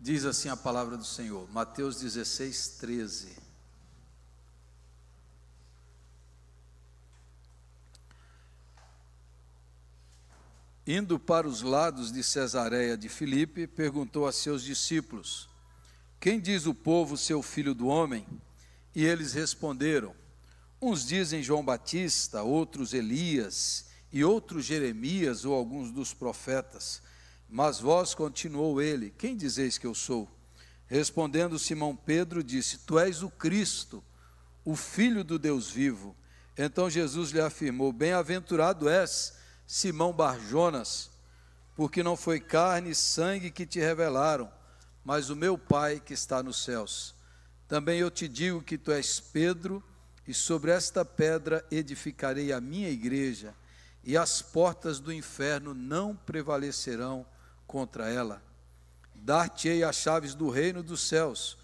Diz assim a palavra do Senhor, Mateus 16, 13. Indo para os lados de Cesareia de Filipe, perguntou a seus discípulos: quem diz o povo ser o filho do homem? E eles responderam: uns dizem João Batista, outros Elias, e outros Jeremias ou alguns dos profetas. Mas vós, continuou ele, quem dizeis que eu sou? Respondendo Simão Pedro, disse: tu és o Cristo, o Filho do Deus vivo. Então Jesus lhe afirmou: bem-aventurado és, Simão Bar-Jonas, porque não foi carne e sangue que te revelaram, mas o meu Pai que está nos céus. Também eu te digo que tu és Pedro, e sobre esta pedra edificarei a minha igreja, e as portas do inferno não prevalecerão contra ela. Dar-te-ei as chaves do reino dos céus.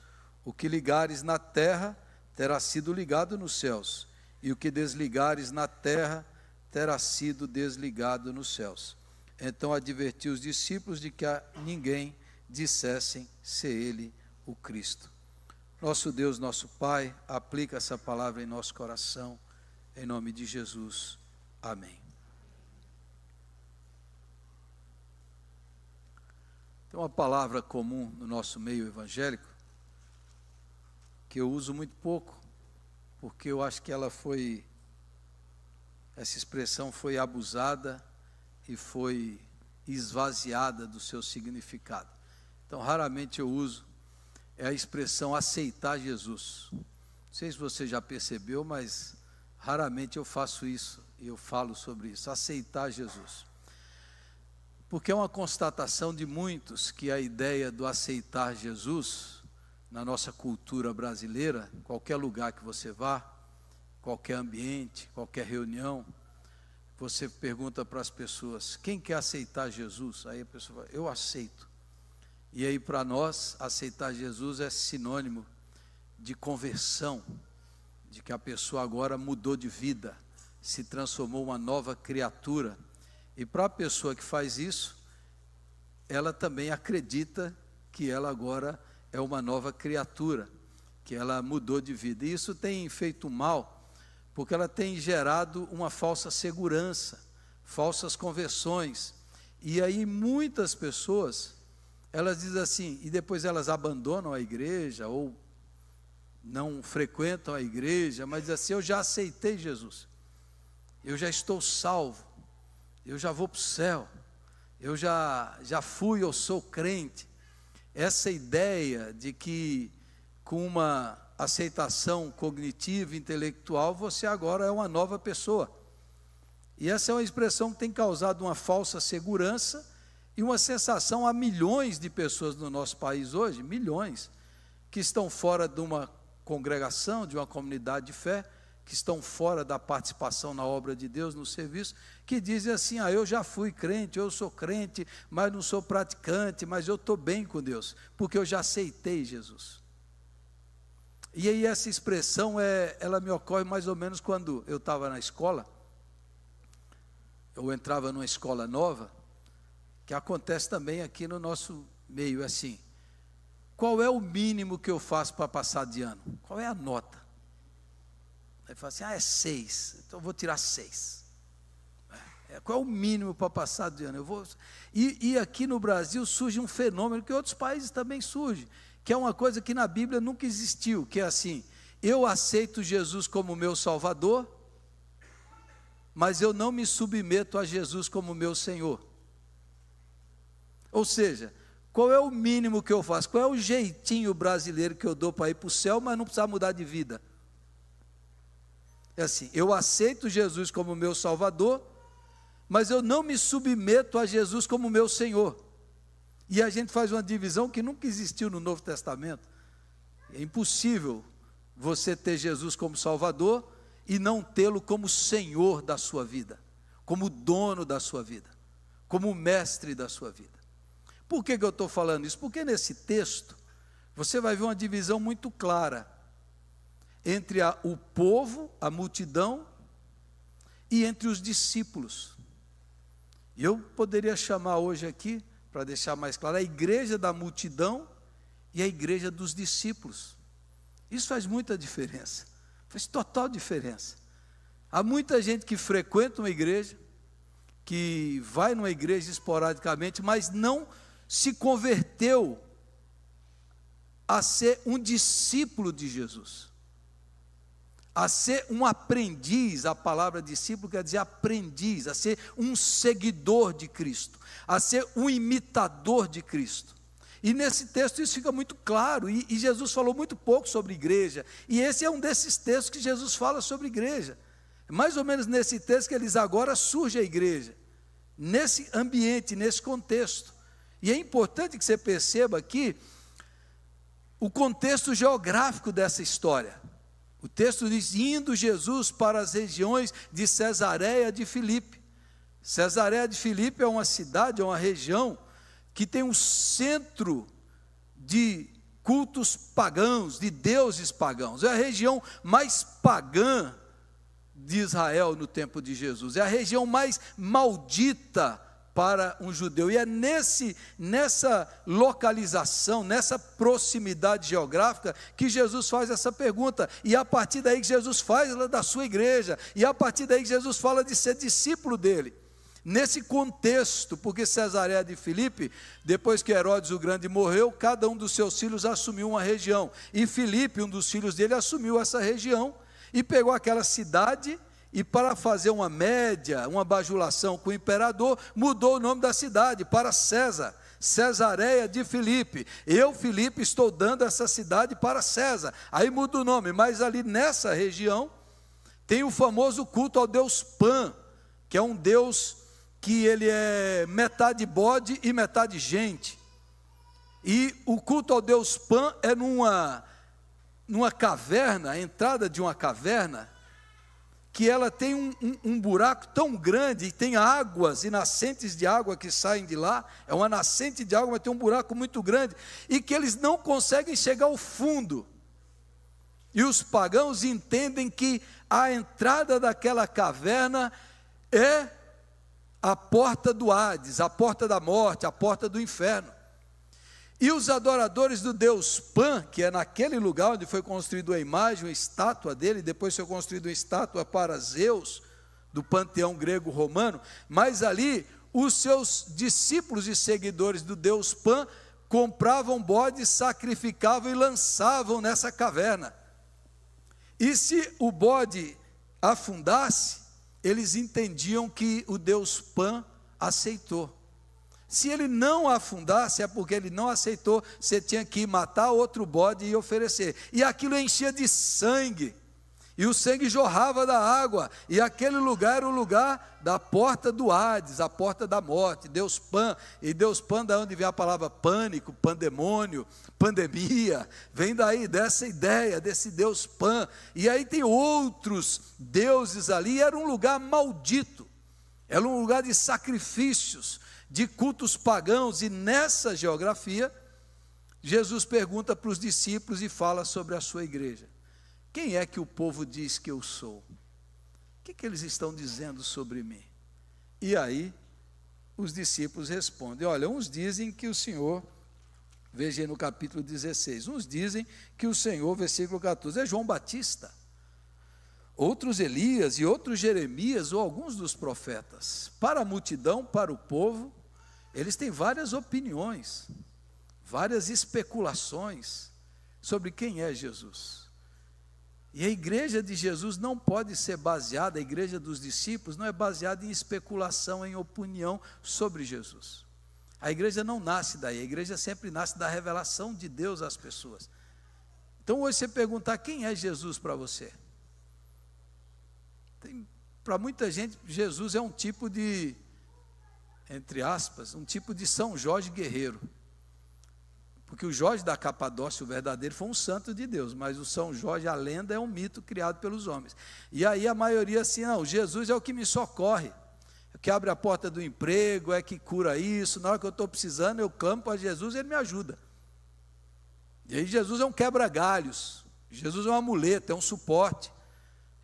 O que ligares na terra terá sido ligado nos céus, e o que desligares na terra terá sido desligado nos céus. Então advertiu os discípulos de que a ninguém dissessem ser ele o Cristo. Nosso Deus, nosso Pai, aplica essa palavra em nosso coração, em nome de Jesus. Amém. Tem uma palavra comum no nosso meio evangélico, que eu uso muito pouco, porque eu acho que essa expressão foi abusada e foi esvaziada do seu significado. Então, raramente eu uso, é a expressão aceitar Jesus. Não sei se você já percebeu, mas raramente eu faço isso, e eu falo sobre isso, aceitar Jesus. Porque é uma constatação de muitos que a ideia do aceitar Jesus, na nossa cultura brasileira, qualquer lugar que você vá, qualquer ambiente, qualquer reunião, você pergunta para as pessoas: quem quer aceitar Jesus? Aí a pessoa fala: eu aceito. E aí para nós, aceitar Jesus é sinônimo de conversão, de que a pessoa agora mudou de vida, se transformou uma nova criatura. E para a pessoa que faz isso, ela também acredita que ela agora é uma nova criatura, que ela mudou de vida. E isso tem feito mal, porque ela tem gerado uma falsa segurança, falsas conversões. E aí muitas pessoas, elas dizem assim, e depois elas abandonam a igreja, ou não frequentam a igreja, mas dizem assim: eu já aceitei Jesus, eu já estou salvo, eu já vou para o céu, eu já fui, eu sou crente. Essa ideia de que com uma aceitação cognitiva, intelectual, você agora é uma nova pessoa. E essa é uma expressão que tem causado uma falsa segurança e uma sensação a milhões de pessoas no nosso país hoje, milhões, que estão fora de uma congregação, de uma comunidade de fé, que estão fora da participação na obra de Deus, no serviço, que dizem assim: eu já fui crente, eu sou crente, mas não sou praticante, mas eu estou bem com Deus, porque eu já aceitei Jesus. E aí essa expressão, ela me ocorre mais ou menos quando eu estava na escola, eu entrava numa escola nova, que acontece também aqui no nosso meio, assim: qual é o mínimo que eu faço para passar de ano? Qual é a nota? Aí fala assim: é 6, então eu vou tirar 6. Qual é o mínimo para passar de ano? E aqui no Brasil surge um fenômeno que outros países também surgem, que é uma coisa que na Bíblia nunca existiu, que é assim: eu aceito Jesus como meu Salvador, mas eu não me submeto a Jesus como meu Senhor. Ou seja, qual é o mínimo que eu faço? Qual é o jeitinho brasileiro que eu dou para ir para o céu, mas não precisar mudar de vida? É assim: eu aceito Jesus como meu Salvador, mas eu não me submeto a Jesus como meu Senhor. E a gente faz uma divisão que nunca existiu no Novo Testamento. É impossível você ter Jesus como Salvador e não tê-lo como Senhor da sua vida, como dono da sua vida, como mestre da sua vida. Por que eu estou falando isso? Porque nesse texto você vai ver uma divisão muito clara entre o povo, a multidão, e entre os discípulos. E eu poderia chamar hoje aqui, para deixar mais claro, a igreja da multidão e a igreja dos discípulos. Isso faz muita diferença, faz total diferença. Há muita gente que frequenta uma igreja, que vai numa igreja esporadicamente, mas não se converteu a ser um discípulo de Jesus, a ser um aprendiz. A palavra discípulo quer dizer aprendiz, a ser um seguidor de Cristo, a ser um imitador de Cristo. E nesse texto isso fica muito claro, e Jesus falou muito pouco sobre igreja, e esse é um desses textos que Jesus fala sobre igreja. Mais ou menos nesse texto que eles agora surge a igreja, nesse ambiente, nesse contexto. E é importante que você perceba aqui o contexto geográfico dessa história. O texto diz: indo Jesus para as regiões de Cesareia de Filipe. Cesareia de Filipe é uma cidade, é uma região que tem um centro de cultos pagãos, de deuses pagãos. É a região mais pagã de Israel no tempo de Jesus. É a região mais maldita para um judeu. E é nessa localização, nessa proximidade geográfica, que Jesus faz essa pergunta. E a partir daí que Jesus fala da sua igreja. E a partir daí que Jesus fala de ser discípulo dele. Nesse contexto, porque Cesareia de Filipe, depois que Herodes o Grande morreu, cada um dos seus filhos assumiu uma região. E Filipe, um dos filhos dele, assumiu essa região e pegou aquela cidade e, para fazer uma média, uma bajulação com o imperador, mudou o nome da cidade para César, Cesareia de Filipe. Eu, Filipe, estou dando essa cidade para César. Aí muda o nome, mas ali nessa região tem o famoso culto ao deus Pan, que é um deus que ele é metade bode e metade gente. E o culto ao deus Pan é numa caverna, a entrada de uma caverna, que ela tem um buraco tão grande, e tem águas e nascentes de água que saem de lá, é uma nascente de água, mas tem um buraco muito grande, e que eles não conseguem chegar ao fundo. E os pagãos entendem que a entrada daquela caverna é a porta do Hades, a porta da morte, a porta do inferno. E os adoradores do deus Pan, que é naquele lugar onde foi construída a imagem, a estátua dele, depois foi construída uma estátua para Zeus, do panteão grego-romano, mas ali os seus discípulos e seguidores do deus Pan compravam bodes, sacrificavam e lançavam nessa caverna. E se o bode afundasse, eles entendiam que o deus Pan aceitou. Se ele não afundasse, é porque ele não aceitou, você tinha que matar outro bode e oferecer. E aquilo enchia de sangue, e o sangue jorrava da água, e aquele lugar era o lugar da porta do Hades, a porta da morte, Deus Pan. E Deus Pan, da onde vem a palavra pânico, pandemônio, pandemia, vem daí, dessa ideia, desse Deus Pan. E aí tem outros deuses ali, era um lugar maldito, era um lugar de sacrifícios, de cultos pagãos. E nessa geografia, Jesus pergunta para os discípulos e fala sobre a sua igreja: quem é que o povo diz que eu sou? O que eles estão dizendo sobre mim? E aí, os discípulos respondem: olha, uns dizem que o Senhor, veja aí no capítulo 16, uns dizem que o Senhor, versículo 14, é João Batista, outros Elias e outros Jeremias ou alguns dos profetas. Para a multidão, para o povo, eles têm várias opiniões, várias especulações sobre quem é Jesus. E a igreja de Jesus não pode ser baseada, a igreja dos discípulos não é baseada em especulação, em opinião sobre Jesus. A igreja não nasce daí, a igreja sempre nasce da revelação de Deus às pessoas. Então hoje você perguntar quem é Jesus para você. Para muita gente, Jesus é um tipo de, entre aspas, um tipo de São Jorge guerreiro. Porque o Jorge da Capadócia, o verdadeiro, foi um santo de Deus, mas o São Jorge, a lenda, é um mito criado pelos homens. E aí a maioria assim, não, Jesus é o que me socorre, é o que abre a porta do emprego, é que cura isso, na hora que eu estou precisando, eu clamo para Jesus, ele me ajuda. E aí Jesus é um quebra-galhos, Jesus é uma muleta, é um suporte.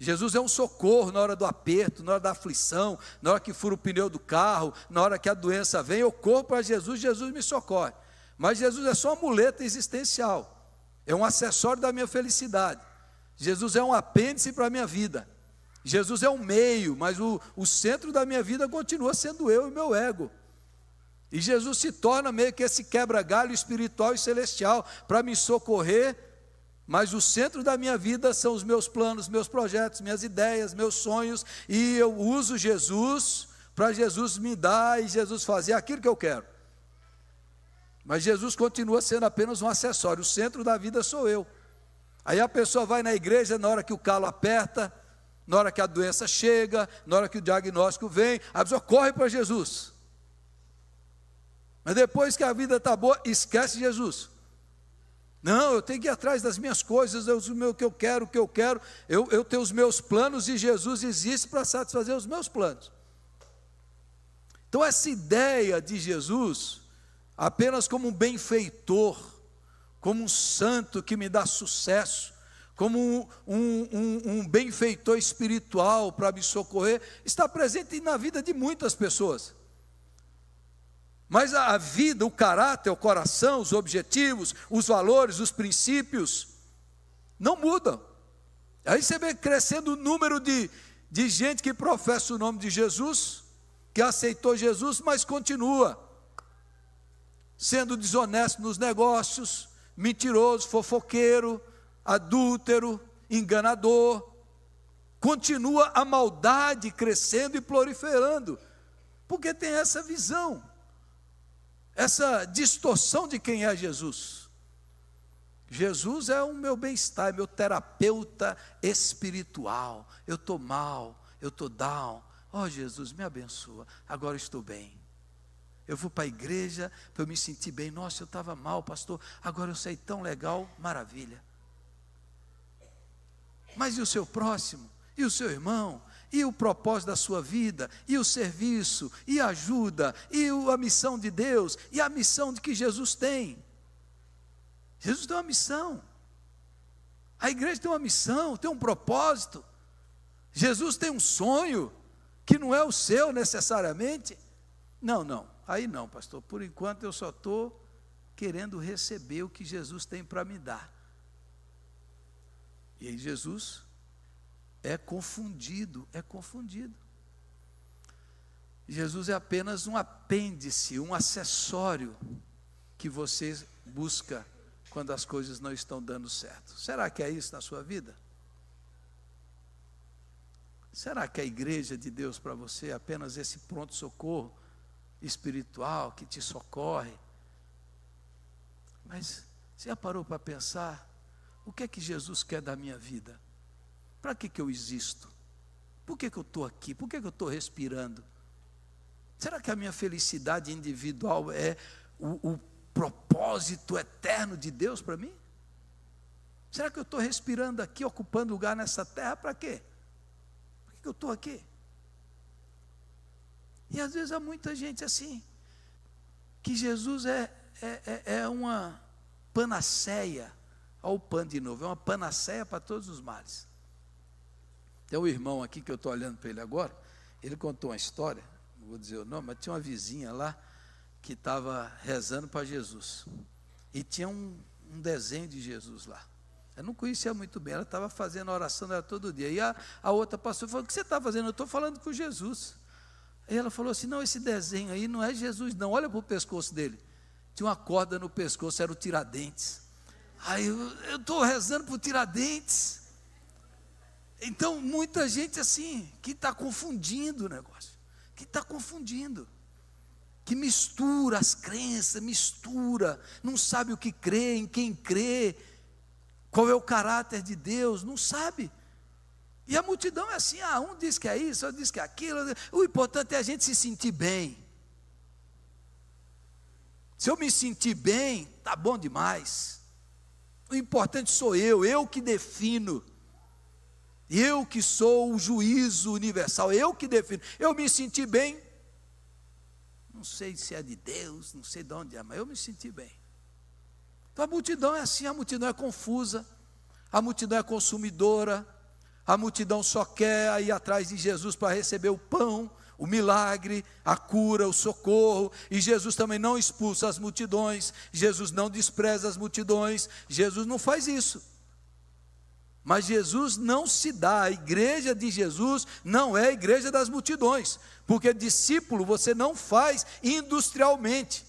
Jesus é um socorro na hora do aperto, na hora da aflição, na hora que fura o pneu do carro, na hora que a doença vem, eu corro para Jesus, Jesus me socorre. Mas Jesus é só uma muleta existencial, é um acessório da minha felicidade. Jesus é um apêndice para a minha vida. Jesus é um meio, mas o centro da minha vida continua sendo eu e meu ego. E Jesus se torna meio que esse quebra-galho espiritual e celestial para me socorrer, mas o centro da minha vida são os meus planos, meus projetos, minhas ideias, meus sonhos, e eu uso Jesus para Jesus me dar e Jesus fazer aquilo que eu quero. Mas Jesus continua sendo apenas um acessório, o centro da vida sou eu. Aí a pessoa vai na igreja na hora que o calo aperta, na hora que a doença chega, na hora que o diagnóstico vem, a pessoa corre para Jesus. Mas depois que a vida está boa, esquece Jesus. Não, eu tenho que ir atrás das minhas coisas, o que eu quero, eu tenho os meus planos e Jesus existe para satisfazer os meus planos. Então essa ideia de Jesus, apenas como um benfeitor, como um santo que me dá sucesso, como um benfeitor espiritual para me socorrer, está presente na vida de muitas pessoas. Mas a vida, o caráter, o coração, os objetivos, os valores, os princípios, não mudam. Aí você vê crescendo o número de gente que professa o nome de Jesus, que aceitou Jesus, mas continua sendo desonesto nos negócios, mentiroso, fofoqueiro, adúltero, enganador. Continua a maldade crescendo e proliferando, porque tem essa visão, essa distorção de quem é Jesus. Jesus é o meu bem-estar, meu terapeuta espiritual. Eu estou mal, eu estou down. Oh Jesus, me abençoa, agora estou bem. Eu vou para a igreja para eu me sentir bem. Nossa, eu estava mal, pastor, agora eu saí tão legal, maravilha. Mas e o seu próximo? E o seu irmão? E o propósito da sua vida? E o serviço? E a ajuda? E a missão de Deus? E a missão de que Jesus tem? Jesus tem uma missão. A igreja tem uma missão, tem um propósito. Jesus tem um sonho que não é o seu necessariamente. Não, aí não, pastor, por enquanto eu só estou querendo receber o que Jesus tem para me dar. E aí Jesus é confundido. Jesus é apenas um apêndice, um acessório que você busca quando as coisas não estão dando certo. Será que é isso na sua vida? Será que a igreja de Deus para você é apenas esse pronto-socorro espiritual que te socorre? Mas você já parou para pensar, o que é que Jesus quer da minha vida? Para que eu existo? Por que eu estou aqui? Por que eu estou respirando? Será que a minha felicidade individual é o propósito eterno de Deus para mim? Será que eu estou respirando aqui, ocupando lugar nessa terra para quê? Por que eu estou aqui? E às vezes há muita gente assim, que Jesus é uma panaceia. Olha o pan de novo, é uma panaceia para todos os males. Tem um irmão aqui que eu estou olhando para ele agora, ele contou uma história, não vou dizer o nome, mas tinha uma vizinha lá que estava rezando para Jesus. E tinha um desenho de Jesus lá. Eu não conhecia muito bem, ela estava fazendo a oração dela todo dia. E a outra pastora falou, o que você está fazendo? Eu estou falando com Jesus. Aí ela falou assim, não, esse desenho aí não é Jesus não, olha para o pescoço dele. Tinha uma corda no pescoço, era o Tiradentes. Aí eu estou rezando para o Tiradentes. Então, muita gente assim, que está confundindo o negócio, que mistura as crenças, não sabe o que crê, em quem crê, qual é o caráter de Deus, não sabe. E a multidão é assim, um diz que é isso, outro diz que é aquilo, o importante é a gente se sentir bem. Se eu me sentir bem, está bom demais. O importante sou eu que defino. Eu que sou o juízo universal, eu que defino. Eu me senti bem, não sei se é de Deus, não sei de onde é, mas eu me senti bem. Então a multidão é assim, a multidão é confusa, a multidão é consumidora, a multidão só quer ir atrás de Jesus para receber o pão, o milagre, a cura, o socorro, e Jesus também não expulsa as multidões, Jesus não despreza as multidões, Jesus não faz isso. Mas Jesus não se dá, a igreja de Jesus não é a igreja das multidões, porque discípulo você não faz industrialmente,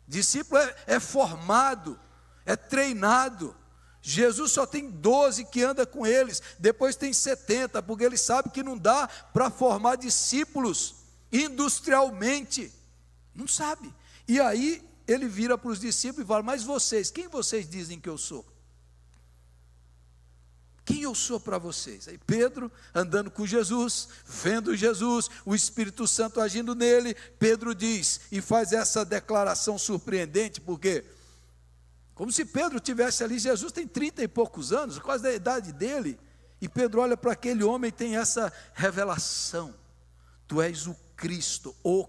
discípulo é formado, é treinado. Jesus só tem 12 que anda com eles, depois tem 70, porque ele sabe que não dá para formar discípulos industrialmente, não sabe. E aí ele vira para os discípulos e fala: mas vocês, quem vocês dizem que eu sou? Quem eu sou para vocês? Aí Pedro, andando com Jesus, vendo Jesus, o Espírito Santo agindo nele, Pedro diz, e faz essa declaração surpreendente, porque como se Pedro tivesse ali, Jesus tem 30 e poucos anos, quase da idade dele, e Pedro olha para aquele homem e tem essa revelação: tu és o Cristo, o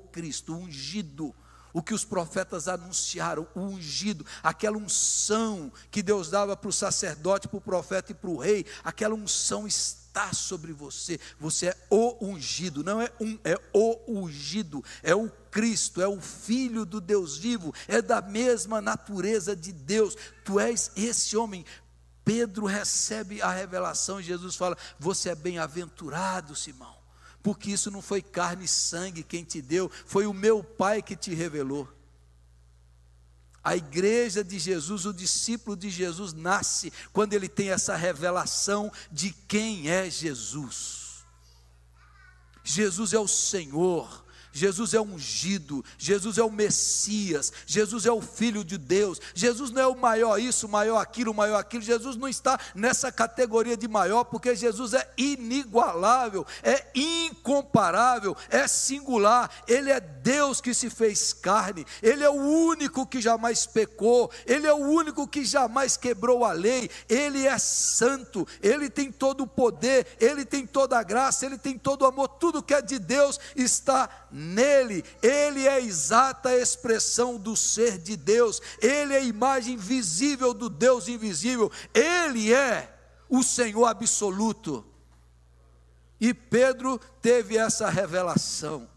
ungido, o que os profetas anunciaram, o ungido, aquela unção que Deus dava para o sacerdote, para o profeta e para o rei, aquela unção está sobre você, você é o ungido, não é é o ungido, é o Cristo, é o Filho do Deus vivo, é da mesma natureza de Deus, tu és esse homem. Pedro recebe a revelação e Jesus fala: você é bem-aventurado, Simão, porque isso não foi carne e sangue quem te deu, foi o meu Pai que te revelou. A igreja de Jesus, o discípulo de Jesus nasce quando ele tem essa revelação de quem é Jesus. Jesus é o Senhor, Jesus é ungido, Jesus é o Messias, Jesus é o Filho de Deus. Jesus não é o maior isso, maior aquilo, Jesus não está nessa categoria de maior, porque Jesus é inigualável, é incomparável, é singular. Ele é Deus que se fez carne, Ele é o único que jamais pecou, Ele é o único que jamais quebrou a lei, Ele é santo, Ele tem todo o poder, Ele tem toda a graça, Ele tem todo o amor, tudo que é de Deus está nele. Ele é a exata expressão do ser de Deus, Ele é a imagem visível do Deus invisível, Ele é o Senhor absoluto. E Pedro teve essa revelação.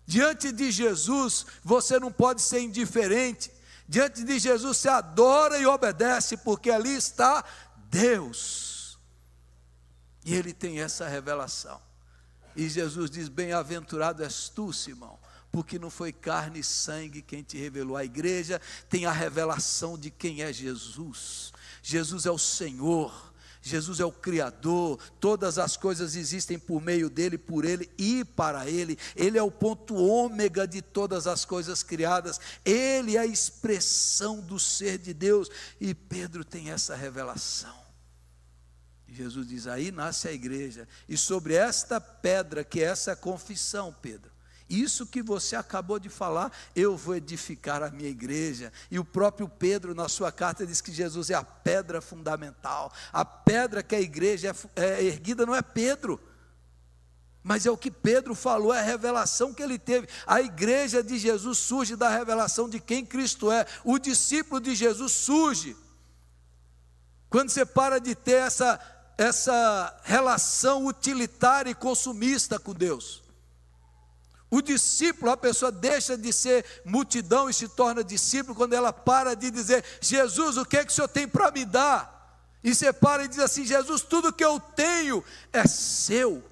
Diante de Jesus, você não pode ser indiferente. Diante de Jesus, você adora e obedece, porque ali está Deus. E ele tem essa revelação. E Jesus diz: bem-aventurado és tu, Simão, porque não foi carne e sangue quem te revelou. A igreja tem a revelação de quem é Jesus. Jesus é o Senhor, Jesus é o Criador, todas as coisas existem por meio dele, por ele e para ele. Ele é o ponto ômega de todas as coisas criadas, ele é a expressão do ser de Deus. E Pedro tem essa revelação. Jesus diz: aí nasce a igreja, e sobre esta pedra, que é essa confissão, Pedro, isso que você acabou de falar, eu vou edificar a minha igreja. E o próprio Pedro, na sua carta, diz que Jesus é a pedra fundamental. A pedra que a igreja é erguida não é Pedro, mas é o que Pedro falou, é a revelação que ele teve. A igreja de Jesus surge da revelação de quem Cristo é. O discípulo de Jesus surge quando você para de ter essa relação utilitária e consumista com Deus. O discípulo, a pessoa deixa de ser multidão e se torna discípulo quando ela para de dizer: Jesus, o que é que o Senhor tem para me dar? E você para e diz assim: Jesus, tudo que eu tenho é seu.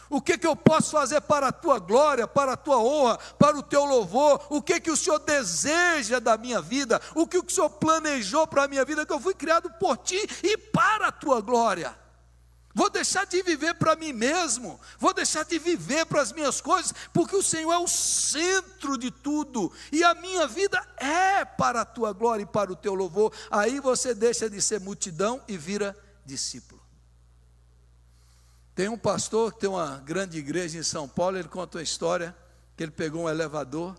O que eu posso fazer para a tua glória, para a tua honra, para o teu louvor? O que o Senhor deseja da minha vida? O que o Senhor planejou para a minha vida? Que eu fui criado por ti e para a tua glória. Vou deixar de viver para mim mesmo, vou deixar de viver para as minhas coisas, porque o Senhor é o centro de tudo, e a minha vida é para a tua glória e para o teu louvor. Aí você deixa de ser multidão e vira discípulo. Tem um pastor que tem uma grande igreja em São Paulo, ele conta uma história, que ele pegou um elevador,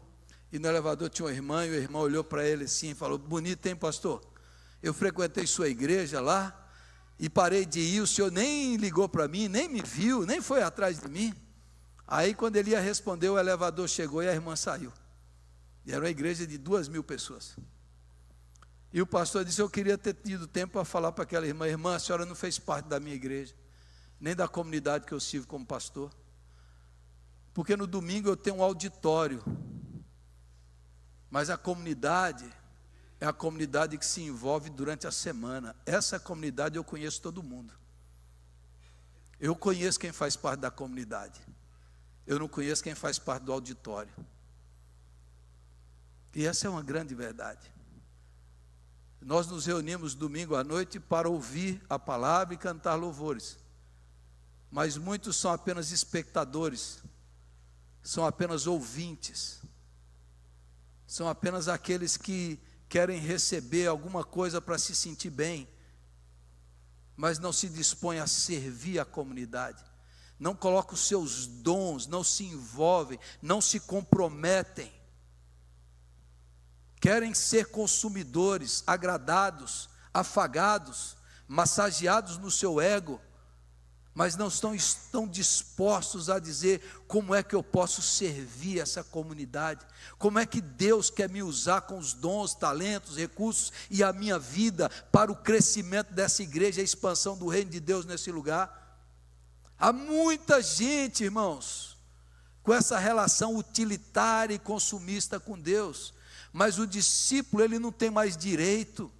e no elevador tinha uma irmã, e o irmão olhou para ele assim e falou: bonito, hein, pastor? Eu frequentei sua igreja lá, e parei de ir, o senhor nem ligou para mim, nem me viu, nem foi atrás de mim. Aí quando ele ia responder, o elevador chegou e a irmã saiu. E era uma igreja de 2.000 pessoas. E o pastor disse: eu queria ter tido tempo para falar para aquela irmã: irmã, a senhora não fez parte da minha igreja, nem da comunidade que eu sirvo como pastor. Porque no domingo eu tenho um auditório, mas a comunidade é a comunidade que se envolve durante a semana. Essa comunidade eu conheço todo mundo. Eu conheço quem faz parte da comunidade. Eu não conheço quem faz parte do auditório. E essa é uma grande verdade. Nós nos reunimos domingo à noite para ouvir a palavra e cantar louvores. Mas muitos são apenas espectadores, são apenas ouvintes, são apenas aqueles que querem receber alguma coisa para se sentir bem, mas não se dispõem a servir a comunidade, não colocam os seus dons, não se envolvem, não se comprometem. Querem ser consumidores, agradados, afagados, massageados no seu ego, mas não estão dispostos a dizer como é que eu posso servir essa comunidade, como é que Deus quer me usar com os dons, talentos, recursos e a minha vida para o crescimento dessa igreja, a expansão do reino de Deus nesse lugar. Há muita gente, irmãos, com essa relação utilitária e consumista com Deus, mas o discípulo, ele não tem mais direito,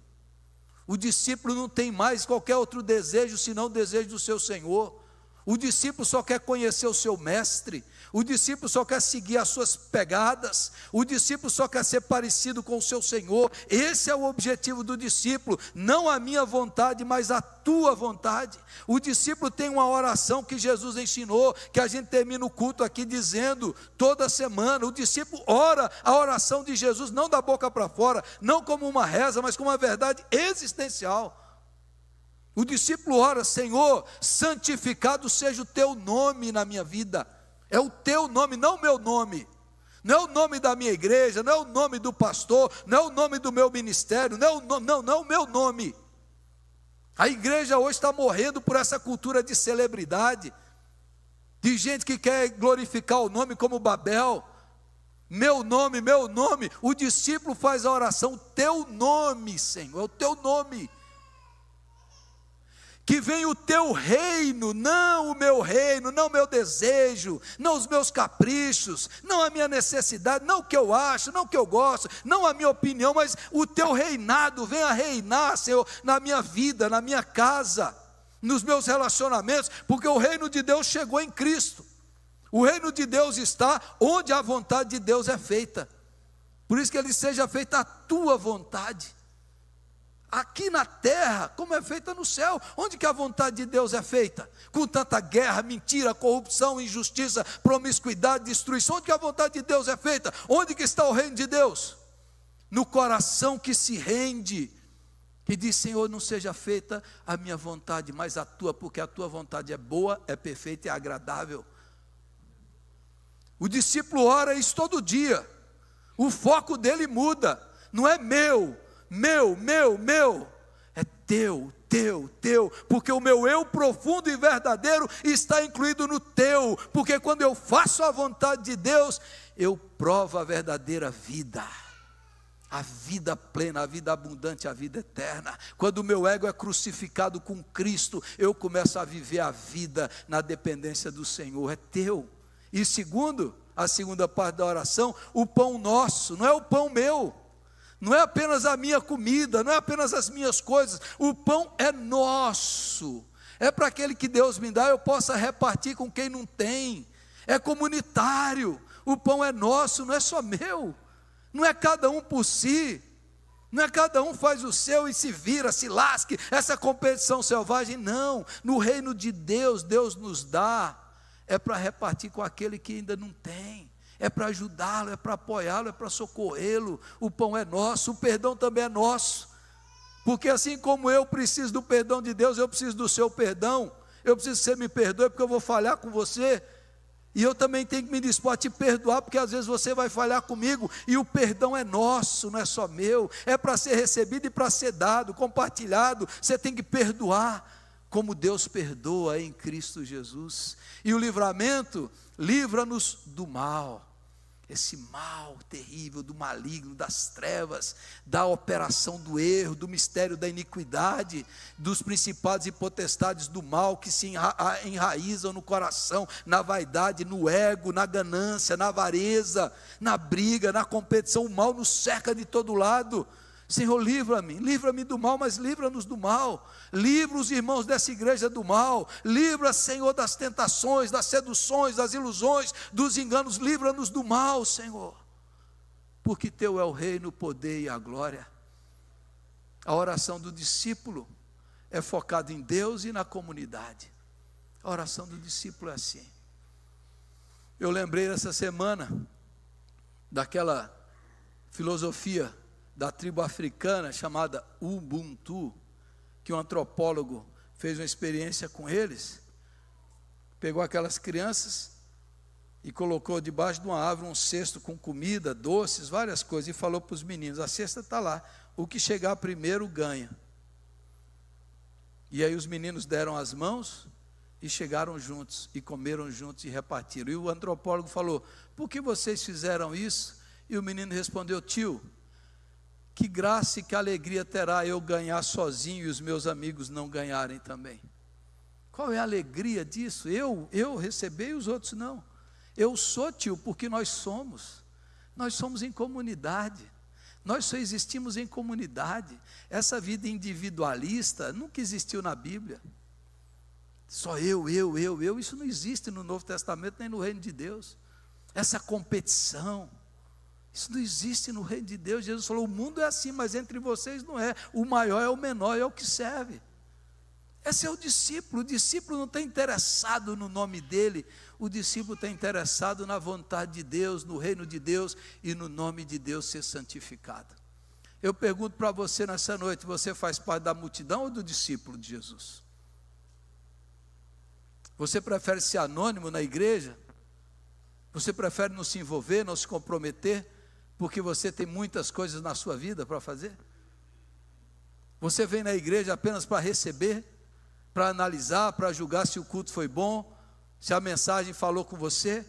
o discípulo não tem mais qualquer outro desejo, senão o desejo do seu Senhor. O discípulo só quer conhecer o seu mestre, o discípulo só quer seguir as suas pegadas, o discípulo só quer ser parecido com o seu Senhor. Esse é o objetivo do discípulo, não a minha vontade, mas a tua vontade. O discípulo tem uma oração que Jesus ensinou, que a gente termina o culto aqui dizendo, toda semana, o discípulo ora a oração de Jesus, não da boca para fora, não como uma reza, mas como uma verdade existencial. O discípulo ora: Senhor, santificado seja o teu nome na minha vida. É o teu nome, não o meu nome. Não é o nome da minha igreja, não é o nome do pastor, não é o nome do meu ministério, não é o meu nome. A igreja hoje está morrendo por essa cultura de celebridade, de gente que quer glorificar o nome como Babel. Meu nome, meu nome. O discípulo faz a oração: teu nome, Senhor, é o teu nome. Que venha o teu reino, não o meu reino, não o meu desejo, não os meus caprichos, não a minha necessidade, não o que eu acho, não o que eu gosto, não a minha opinião, mas o teu reinado venha reinar, Senhor, na minha vida, na minha casa, nos meus relacionamentos, porque o reino de Deus chegou em Cristo. O reino de Deus está onde a vontade de Deus é feita. Por isso que ele seja feita a tua vontade. Aqui na terra, como é feita no céu. Onde que a vontade de Deus é feita? Com tanta guerra, mentira, corrupção, injustiça, promiscuidade, destruição. Onde que a vontade de Deus é feita? Onde que está o reino de Deus? No coração que se rende e diz: Senhor, não seja feita a minha vontade, mas a tua, porque a tua vontade é boa, é perfeita e é agradável. O discípulo ora isso todo dia. O foco dele muda. Não é meu, é teu, porque o meu eu profundo e verdadeiro está incluído no teu, porque quando eu faço a vontade de Deus, eu provo a verdadeira vida, a vida plena, a vida abundante, a vida eterna. Quando o meu ego é crucificado com Cristo, eu começo a viver a vida na dependência do Senhor. É teu. E segundo, a segunda parte da oração, o pão nosso, não é o pão meu, não é apenas a minha comida, não é apenas as minhas coisas, o pão é nosso, é para aquele que Deus me dá, eu possa repartir com quem não tem, é comunitário, o pão é nosso, não é só meu, não é cada um por si, não é cada um faz o seu e se vira, se lasque, essa competição selvagem, não. No reino de Deus, Deus nos dá, é para repartir com aquele que ainda não tem, é para ajudá-lo, é para apoiá-lo, é para socorrê-lo. O pão é nosso, o perdão também é nosso, porque assim como eu preciso do perdão de Deus, eu preciso do seu perdão, eu preciso que você me perdoe, porque eu vou falhar com você, e eu também tenho que me dispor a te perdoar, porque às vezes você vai falhar comigo, e o perdão é nosso, não é só meu, é para ser recebido e para ser dado, compartilhado. Você tem que perdoar, como Deus perdoa em Cristo Jesus. E o livramento, livra-nos do mal. esse mal terrível do maligno, das trevas, da operação do erro, do mistério da iniquidade, dos principados e potestades do mal que se enraizam no coração, na vaidade, no ego, na ganância, na avareza, na briga, na competição. O mal nos cerca de todo lado. Senhor, livra-me do mal, mas livra-nos do mal. Livra os irmãos dessa igreja do mal. Livra, Senhor, das tentações, das seduções, das ilusões, dos enganos. Livra-nos do mal, Senhor. Porque teu é o reino, o poder e a glória. A oração do discípulo é focada em Deus e na comunidade. A oração do discípulo é assim. Eu lembrei essa semana daquela filosofia da tribo africana chamada Ubuntu, que um antropólogo fez uma experiência com eles, pegou aquelas crianças e colocou debaixo de uma árvore um cesto com comida, doces, várias coisas, e falou para os meninos: a cesta está lá, o que chegar primeiro ganha. E aí os meninos deram as mãos e chegaram juntos, e comeram juntos e repartiram. E o antropólogo falou: por que vocês fizeram isso? E o menino respondeu: tio, que graça e que alegria terá eu ganhar sozinho e os meus amigos não ganharem também? Qual é a alegria disso? Eu receber e os outros não. Eu sou, tio, porque nós somos em comunidade, nós só existimos em comunidade. Essa vida individualista nunca existiu na Bíblia. Só eu, isso não existe no Novo Testamento nem no reino de Deus. Essa competição, isso não existe no reino de Deus. Jesus falou: o mundo é assim, mas entre vocês não é. O maior é o menor, é o que serve. Esse é o discípulo não está interessado no nome dele, o discípulo está interessado na vontade de Deus, no reino de Deus e no nome de Deus ser santificado. Eu pergunto para você nessa noite: você faz parte da multidão ou do discípulo de Jesus? Você prefere ser anônimo na igreja? Você prefere não se envolver, não se comprometer, porque você tem muitas coisas na sua vida para fazer? Você vem na igreja apenas para receber, para analisar, para julgar se o culto foi bom, se a mensagem falou com você?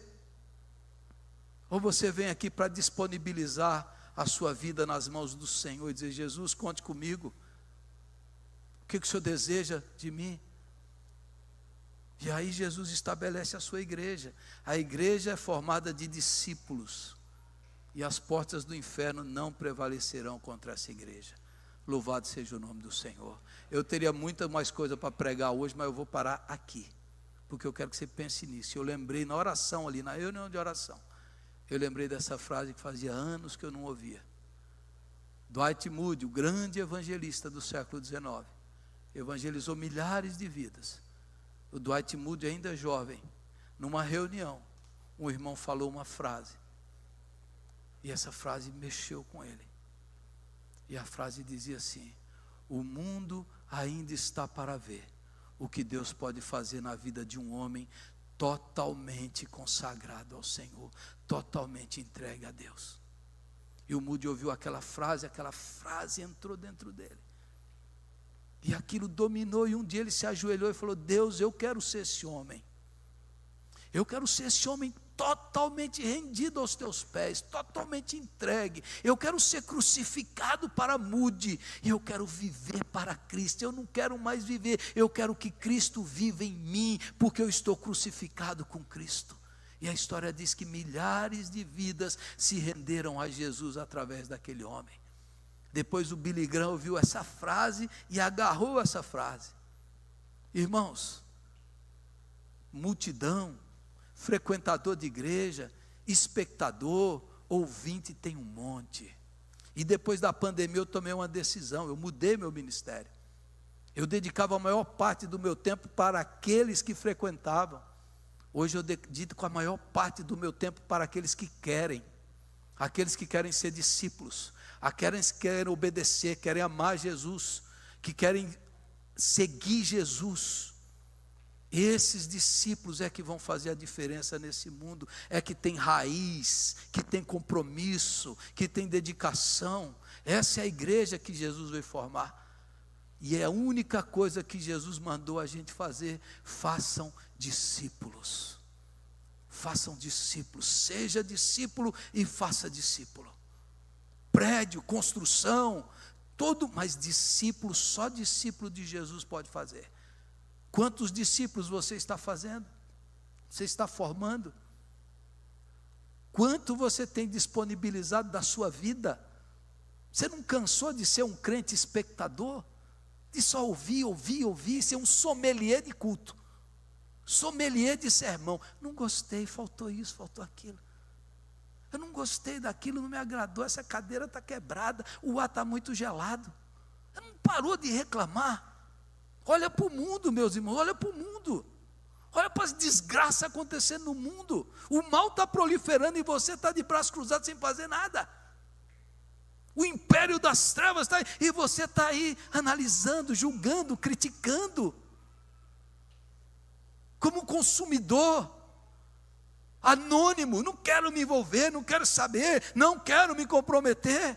Ou você vem aqui para disponibilizar a sua vida nas mãos do Senhor e dizer: Jesus, conte comigo, o que o Senhor deseja de mim? E aí Jesus estabelece a sua igreja. A igreja é formada de discípulos, e as portas do inferno não prevalecerão contra essa igreja. Louvado seja o nome do Senhor. Eu teria muita mais coisa para pregar hoje, mas eu vou parar aqui, porque eu quero que você pense nisso. Eu lembrei na oração ali, na reunião de oração, eu lembrei dessa frase que fazia anos que eu não ouvia. Dwight Moody, o grande evangelista do século XIX, evangelizou milhares de vidas. O Dwight Moody, ainda jovem, numa reunião, um irmão falou uma frase, e essa frase mexeu com ele. E a frase dizia assim: o mundo ainda está para ver o que Deus pode fazer na vida de um homem totalmente consagrado ao Senhor, totalmente entregue a Deus. E o Moody ouviu aquela frase entrou dentro dele. E aquilo dominou, e um dia ele se ajoelhou e falou: Deus, eu quero ser esse homem. Eu quero ser esse homem totalmente rendido aos teus pés, totalmente entregue. Eu quero ser crucificado para Moody, e eu quero viver para Cristo. Eu não quero mais viver, eu quero que Cristo viva em mim, porque eu estou crucificado com Cristo. E a história diz que milhares de vidas se renderam a Jesus através daquele homem. Depois o Billy Graham ouviu essa frase e agarrou essa frase. Irmãos, multidão, frequentador de igreja, espectador, ouvinte, tem um monte. E depois da pandemia eu tomei uma decisão, eu mudei meu ministério. Eu dedicava a maior parte do meu tempo para aqueles que frequentavam. Hoje eu dedico a maior parte do meu tempo para aqueles que querem ser discípulos, aqueles que querem obedecer, querem amar Jesus, que querem seguir Jesus. Esses discípulos é que vão fazer a diferença nesse mundo, é que tem raiz, que tem compromisso, que tem dedicação. Essa é a igreja que Jesus veio formar, e é a única coisa que Jesus mandou a gente fazer: façam discípulos. façam discípulos, seja discípulo e faça discípulo. Prédio, construção, mas discípulo, só discípulo de Jesus pode fazer. Quantos discípulos você está fazendo? Você está formando? Quanto você tem disponibilizado da sua vida? Você não cansou de ser um crente espectador? De só ouvir, ser um sommelier de culto, sommelier de sermão. Não gostei, faltou isso, faltou aquilo. Eu não gostei daquilo, não me agradou, essa cadeira está quebrada, o ar está muito gelado. Você não parou de reclamar. Olha para o mundo, meus irmãos, olha para o mundo. Olha para as desgraças acontecendo no mundo. O mal está proliferando e você está de braços cruzados sem fazer nada. O império das trevas está aí, e você está aí analisando, julgando, criticando. Como consumidor, anônimo, não quero me envolver, não quero saber, não quero me comprometer.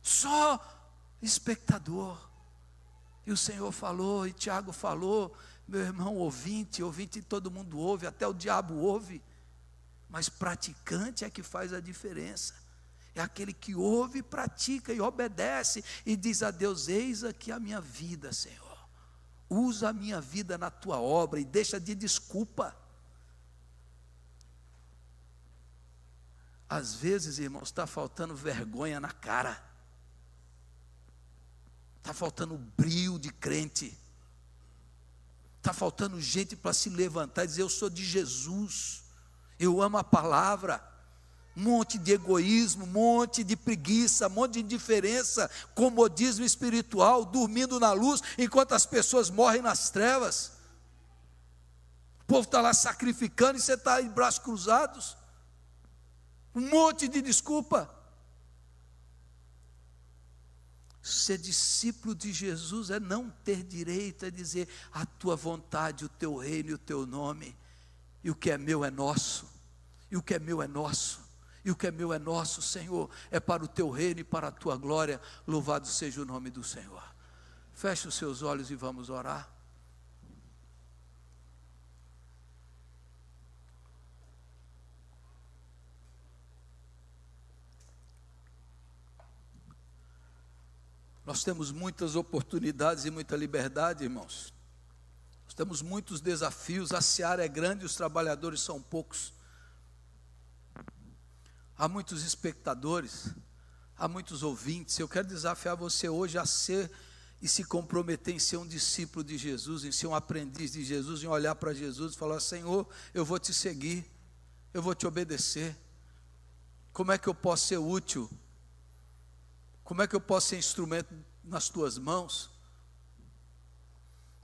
Só espectador. E o Senhor falou, e Tiago falou, meu irmão, ouvinte todo mundo ouve, até o diabo ouve, mas praticante é que faz a diferença. É aquele que ouve, pratica e obedece, e diz a Deus: eis aqui a minha vida, Senhor, usa a minha vida na tua obra, e deixa de desculpa. Às vezes, irmãos, está faltando vergonha na cara. Está faltando brio de crente. Está faltando gente para se levantar e dizer: eu sou de Jesus, eu amo a palavra. Um monte de egoísmo, um monte de preguiça, um monte de indiferença, comodismo espiritual, dormindo na luz, enquanto as pessoas morrem nas trevas. O povo está lá sacrificando e você está aí de braços cruzados. Um monte de desculpa. Ser discípulo de Jesus é não ter direito a dizer: a tua vontade, o teu reino e o teu nome, e o que é meu é nosso, e o que é meu é nosso, e o que é meu é nosso, Senhor, é para o teu reino e para a tua glória. Louvado seja o nome do Senhor. Feche os seus olhos e vamos orar. Nós temos muitas oportunidades e muita liberdade, irmãos. Nós temos muitos desafios, a seara é grande e os trabalhadores são poucos. Há muitos espectadores, há muitos ouvintes. Eu quero desafiar você hoje a ser e se comprometer em ser um discípulo de Jesus, em ser um aprendiz de Jesus, em olhar para Jesus e falar: Senhor, eu vou te seguir, eu vou te obedecer. Como é que eu posso ser útil? Como é que eu posso ser instrumento nas tuas mãos?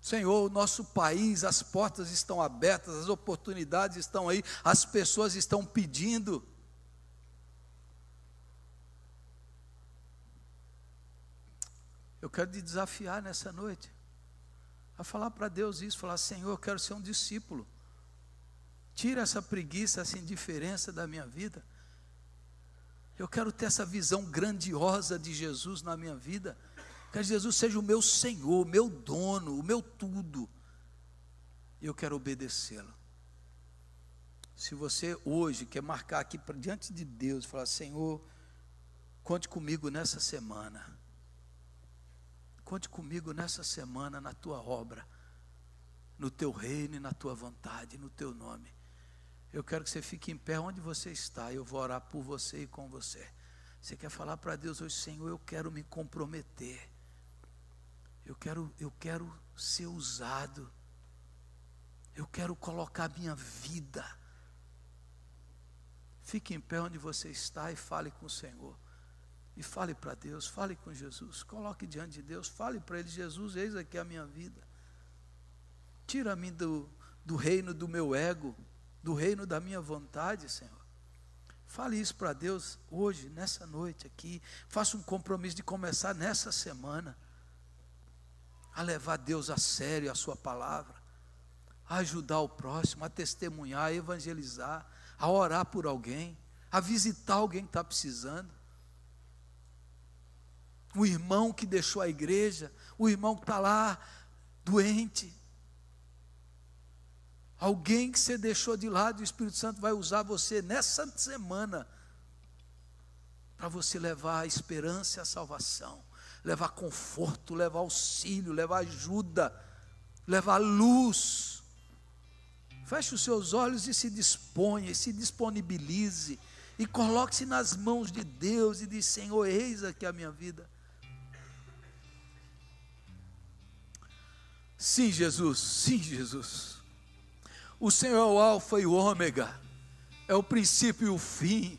Senhor, o nosso país, as portas estão abertas, as oportunidades estão aí, as pessoas estão pedindo. Eu quero te desafiar nessa noite a falar para Deus isso, falar: Senhor, eu quero ser um discípulo. Tira essa preguiça, essa indiferença da minha vida. Eu quero ter essa visão grandiosa de Jesus na minha vida. Quero que Jesus seja o meu Senhor, o meu dono, o meu tudo. E eu quero obedecê-lo. Se você hoje quer marcar aqui diante de Deus e falar: Senhor, conte comigo nessa semana. Conte comigo nessa semana na tua obra, no teu reino e na tua vontade, no teu nome. Eu quero que você fique em pé onde você está. Eu vou orar por você e com você. Você quer falar para Deus hoje: Senhor, eu quero me comprometer. Eu quero ser usado. Eu quero colocar minha vida. Fique em pé onde você está e fale com o Senhor. E fale para Deus, fale com Jesus. Coloque diante de Deus, fale para Ele: Jesus, eis aqui a minha vida. Tira-me do reino do meu ego, do reino da minha vontade, Senhor. Fale isso para Deus hoje, nessa noite aqui. Faça um compromisso de começar nessa semana a levar Deus a sério, a sua palavra, a ajudar o próximo, a testemunhar, a evangelizar, a orar por alguém, a visitar alguém que está precisando. O irmão que deixou a igreja, o irmão que está lá doente. Alguém que você deixou de lado, o Espírito Santo vai usar você nessa semana para você levar a esperança e a salvação, levar conforto, levar auxílio, levar ajuda, levar luz. Feche os seus olhos e se disponha, e se disponibilize, e coloque-se nas mãos de Deus e diz: Senhor, eis aqui a minha vida. Sim, Jesus, sim, Jesus. O Senhor é o alfa e o ômega, é o princípio e o fim,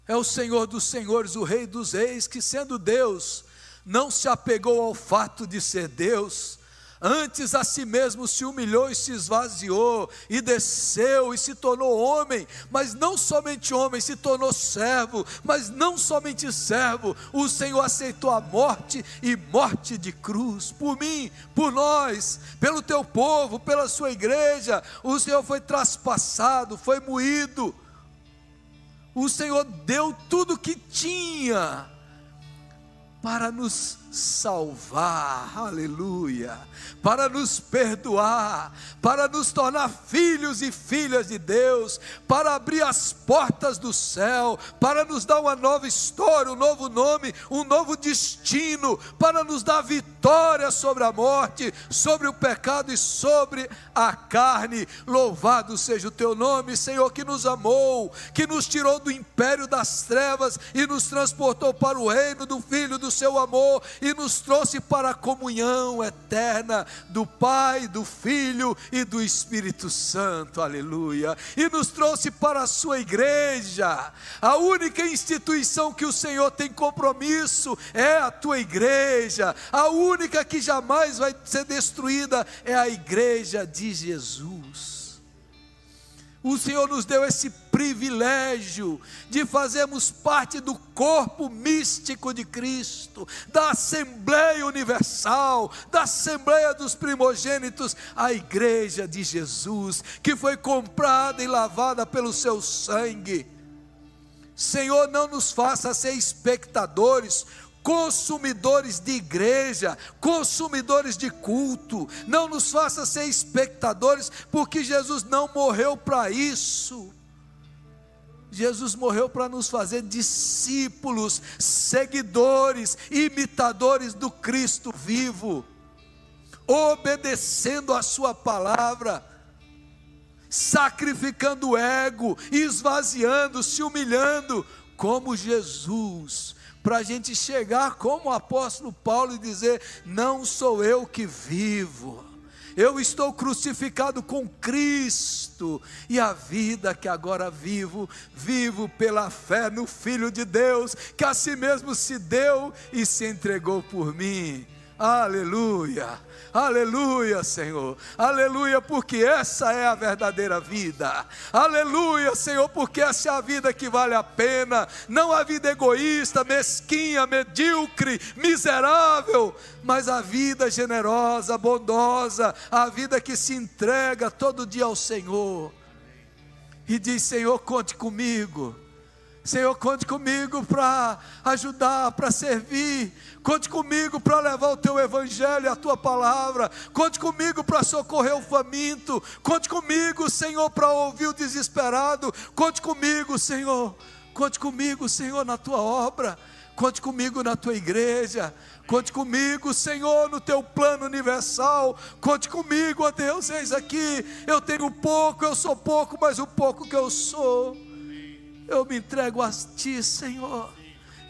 é o Senhor dos senhores, o Rei dos reis, que sendo Deus, não se apegou ao fato de ser Deus, antes a si mesmo se humilhou e se esvaziou, e desceu e se tornou homem, mas não somente homem, se tornou servo, mas não somente servo, o Senhor aceitou a morte, e morte de cruz, por mim, por nós, pelo teu povo, pela sua igreja. O Senhor foi traspassado, foi moído, o Senhor deu tudo o que tinha, para nos salvar, aleluia, para nos perdoar, para nos tornar filhos e filhas de Deus, para abrir as portas do céu, para nos dar uma nova história, um novo nome, um novo destino, para nos dar vitória sobre a morte, sobre o pecado e sobre a carne. Louvado seja o teu nome, Senhor, que nos amou, que nos tirou do império das trevas e nos transportou para o reino do Filho do seu amor, e nos trouxe para a comunhão eterna do Pai, do Filho e do Espírito Santo, aleluia, e nos trouxe para a sua igreja. A única instituição que o Senhor tem compromisso é a tua igreja, a única que jamais vai ser destruída é a igreja de Jesus. O Senhor nos deu esse privilégio de fazermos parte do corpo místico de Cristo, da Assembleia Universal, da Assembleia dos Primogênitos, a igreja de Jesus, que foi comprada e lavada pelo seu sangue. Senhor, não nos faça ser espectadores, consumidores de igreja, consumidores de culto. Não nos faça ser espectadores, porque Jesus não morreu para isso. Jesus morreu para nos fazer discípulos, seguidores, imitadores do Cristo vivo, obedecendo a sua palavra, sacrificando o ego, esvaziando, se humilhando, como Jesus, para a gente chegar como o apóstolo Paulo e dizer: não sou eu que vivo, eu estou crucificado com Cristo, e a vida que agora vivo, vivo pela fé no Filho de Deus, que a si mesmo se deu e se entregou por mim. Aleluia, aleluia, Senhor, aleluia, porque essa é a verdadeira vida. Aleluia, Senhor, porque essa é a vida que vale a pena, não a vida egoísta, mesquinha, medíocre, miserável, mas a vida generosa, bondosa, a vida que se entrega todo dia ao Senhor e diz: Senhor, conte comigo. Senhor, conte comigo para ajudar, para servir. Conte comigo para levar o teu evangelho, a tua palavra. Conte comigo para socorrer o faminto. Conte comigo, Senhor, para ouvir o desesperado. Conte comigo, Senhor. Conte comigo, Senhor, na tua obra. Conte comigo na tua igreja. Conte comigo, Senhor, no teu plano universal. Conte comigo, ó Deus, eis aqui. Eu tenho pouco, eu sou pouco, mas o pouco que eu sou, eu me entrego a Ti, Senhor.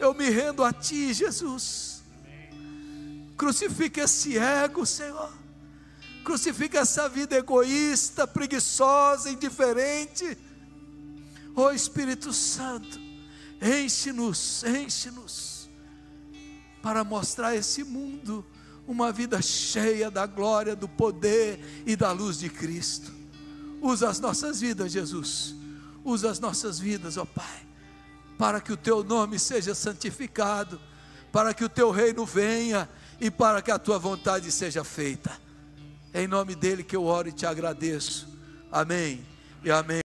Eu me rendo a Ti, Jesus. Crucifica esse ego, Senhor. Crucifica essa vida egoísta, preguiçosa, indiferente. Ó Espírito Santo, enche-nos, enche-nos, para mostrar a esse mundo uma vida cheia da glória, do poder e da luz de Cristo. Usa as nossas vidas, Jesus. Usa as nossas vidas, ó Pai, para que o Teu nome seja santificado, para que o Teu reino venha e para que a Tua vontade seja feita. É em nome dEle que eu oro e Te agradeço. Amém e amém.